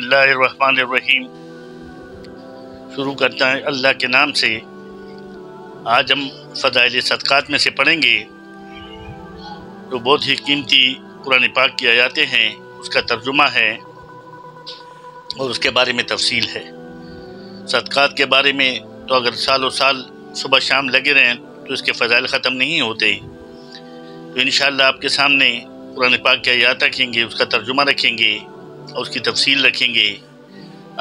اللہ الرحمن الرحیم۔ شروع کرتا ہے اللہ کے نام سے۔ آج ہم فضائل صدقات میں سے پڑھیں گے جو بہت ہی قیمتی قرآن پاک کی آیاتیں ہیں، اس کا ترجمہ ہے اور اس کے بارے میں تفصیل ہے۔ صدقات کے بارے میں تو اگر سال و سال صبح شام لگے رہیں تو اس کے فضائل ختم نہیں ہوتے۔ تو انشاءاللہ آپ کے سامنے قرآن پاک کی آیات رکھیں گے، اس کا ترجمہ رکھیں گے اور اس کی تفصیل رکھیں گے۔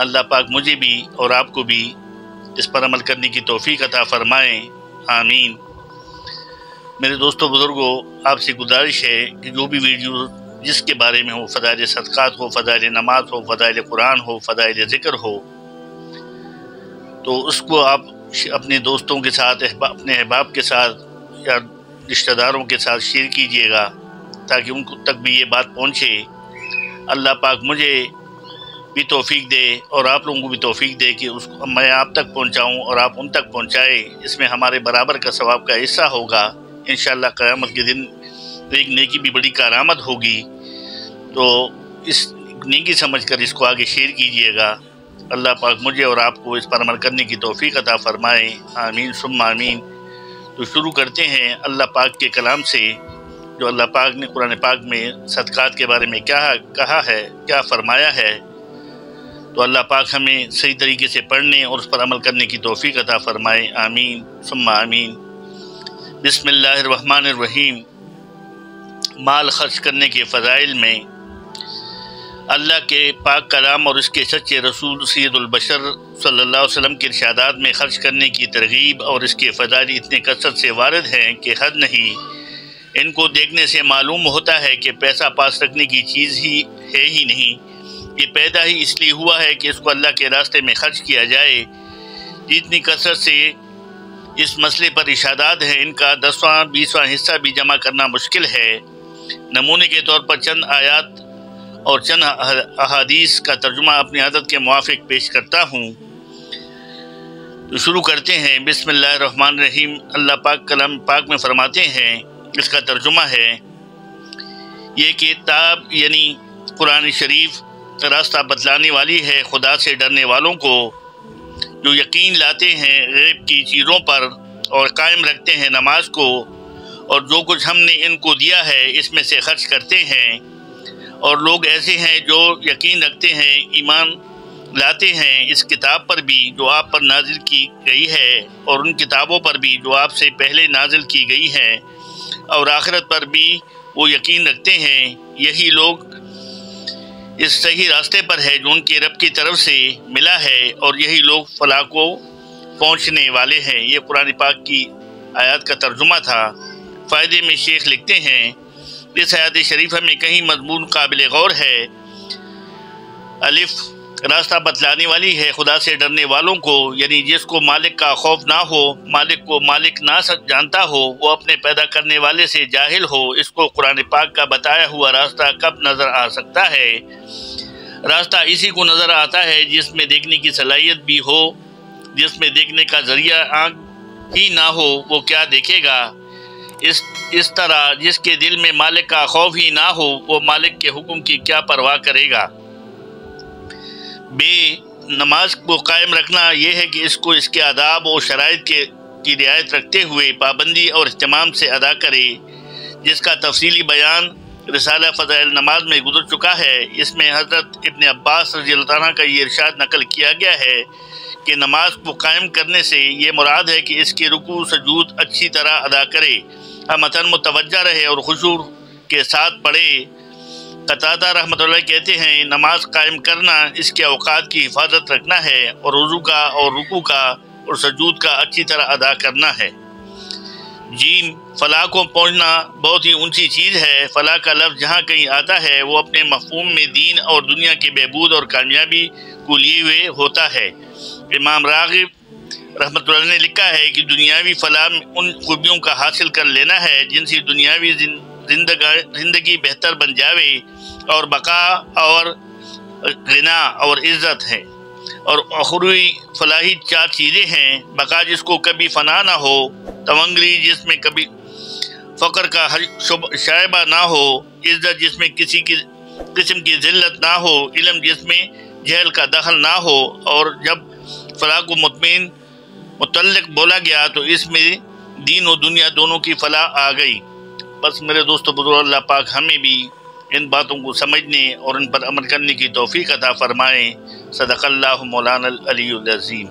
اللہ پاک مجھے بھی اور آپ کو بھی اس پر عمل کرنے کی توفیق عطا فرمائیں، آمین۔ میرے دوستوں بزرگوں، آپ سے گزارش ہے کہ جو بھی ویڈیو جس کے بارے میں ہو، فضائل صدقات ہو، فضائل نماز ہو، فضائل قرآن ہو، فضائل ذکر ہو، تو اس کو آپ اپنے دوستوں کے ساتھ، اپنے احباب کے ساتھ یا رشتہ داروں کے ساتھ شیئر کیجئے گا تاکہ ان تک بھی یہ بات پہنچے۔ اللہ پاک مجھے بھی توفیق دے اور آپ لوگوں کو بھی توفیق دے کہ اس کو میں آپ تک پہنچاؤں اور آپ ان تک پہنچائے۔ اس میں ہمارے برابر کا ثواب کا حصہ ہوگا انشاءاللہ۔ قیامت کے دن ایک نیکی بھی بڑی کارآمد ہوگی، تو اس نیکی سمجھ کر اس کو آگے شیئر کیجئے گا۔ اللہ پاک مجھے اور آپ کو اس پر عمل کرنے کی توفیق عطا فرمائے، آمین ثم آمین۔ تو شروع کرتے ہیں اللہ پاک کے کلام سے، جو اللہ پاک نے قرآن پاک میں صدقات کے بارے میں کیا کہا ہے، کیا فرمایا ہے۔ تو اللہ پاک ہمیں صحیح طریقے سے پڑھنے اور اس پر عمل کرنے کی توفیق عطا فرمائے، آمین ثم آمین۔ بسم اللہ الرحمن الرحیم۔ مال خرچ کرنے کے فضائل میں اللہ کے پاک کلام اور اس کے سچے رسول سید البشر صلی اللہ علیہ وسلم کے ارشادات میں خرچ کرنے کی ترغیب اور اس کے فضائل اتنے کثرت سے وارد ہیں کہ حد نہیں۔ ان کو دیکھنے سے معلوم ہوتا ہے کہ پیسہ پاس رکھنے کی چیز ہی ہے ہی نہیں، یہ پیدا ہی اس لیے ہوا ہے کہ اس کو اللہ کے راستے میں خرچ کیا جائے۔ جتنی کثرت سے اس مسئلے پر ارشادات ہیں، ان کا 10واں 20واں حصہ بھی جمع کرنا مشکل ہے۔ نمونے کے طور پر چند آیات اور چند احادیث کا ترجمہ اپنی عادت کے موافق پیش کرتا ہوں۔ تو شروع کرتے ہیں۔ بسم اللہ الرحمن الرحیم۔ اللہ پاک کلام پاک میں فرماتے ہیں، اس کا ترجمہ ہے یہ کتاب یعنی قرآن شریف راستہ بتلانے والی ہے خدا سے ڈرنے والوں کو، جو یقین لاتے ہیں غیب کی چیزوں پر اور قائم رکھتے ہیں نماز کو، اور جو کچھ ہم نے ان کو دیا ہے اس میں سے خرچ کرتے ہیں۔ اور لوگ ایسے ہیں جو یقین رکھتے ہیں، ایمان لاتے ہیں اس کتاب پر بھی جو آپ پر نازل کی گئی ہے، اور ان کتابوں پر بھی جو آپ سے پہلے نازل کی گئی ہیں، اور آخرت پر بھی وہ یقین رکھتے ہیں۔ یہی لوگ اس صحیح راستے پر ہے جو ان کے رب کی طرف سے ملا ہے، اور یہی لوگ فلاح کو پہنچنے والے ہیں۔ یہ قرآن پاک کی آیات کا ترجمہ تھا۔ فائدے میں شیخ لکھتے ہیں، اس آیات شریفہ میں کہیں مضمون قابل غور ہے۔ الف، راستہ بتلانے والی ہے خدا سے ڈرنے والوں کو، یعنی جس کو مالک کا خوف نہ ہو، مالک کو مالک نہ جانتا ہو، وہ اپنے پیدا کرنے والے سے جاہل ہو، اس کو قرآن پاک کا بتایا ہوا راستہ کب نظر آ سکتا ہے؟ راستہ اسی کو نظر آتا ہے جس میں دیکھنے کی صلاحیت بھی ہو۔ جس میں دیکھنے کا ذریعہ آنکھ ہی نہ ہو وہ کیا دیکھے گا؟ اس طرح جس کے دل میں مالک کا خوف ہی نہ ہو وہ مالک کے حکم کی کیا پرواہ کرے گا؟ نماز کو قائم رکھنا یہ ہے کہ اس کو اس کے آداب و شرائط کی رعایت رکھتے ہوئے پابندی اور اہتمام سے ادا کرے، جس کا تفصیلی بیان رسالہ فضائل نماز میں گزر چکا ہے۔ اس میں حضرت ابن عباس رضی اللہ عنہ کا یہ ارشاد نقل کیا گیا ہے کہ نماز کو قائم کرنے سے یہ مراد ہے کہ اس کے رکوع سجود اچھی طرح ادا کرے، متن متوجہ رہے اور خشوع کے ساتھ پڑھے۔ قتادہ رحمۃ اللہ کہتے ہیں، نماز قائم کرنا اس کے اوقات کی حفاظت رکھنا ہے، اور وضو کا اور رکوع کا اور سجود کا اچھی طرح ادا کرنا ہے۔ جیم، فلاح کو پہنچنا بہت ہی اونچی چیز ہے۔ فلاح کا لفظ جہاں کہیں آتا ہے وہ اپنے مفہوم میں دین اور دنیا کے بہبود اور کامیابی کو لیے ہوئے ہوتا ہے۔ امام راغب رحمۃ اللہ نے لکھا ہے کہ دنیاوی فلاح ان خوبیوں کا حاصل کر لینا ہے جن سے دنیاوی زندگی بہتر بن جاوے، اور بقا اور غنا اور عزت ہے۔ اور اخروی فلاحی 4 چیزیں ہیں: بقا جس کو کبھی فنا نہ ہو، تونگری جس میں کبھی فقر کا شائبہ نہ ہو، عزت جس میں کسی قسم کی ذلت نہ ہو، علم جس میں جہل کا دخل نہ ہو، اور جب فلاح و مطمئن متعلق بولا گیا تو اس میں دین و دنیا دونوں کی فلاح آ گئی۔ بس میرے دوستو بزرگ، اللہ پاک ہمیں بھی ان باتوں کو سمجھنے اور ان پر عمل کرنے کی توفیق عطا فرمائیں۔ صدق اللہ مولانا العلی العظیم۔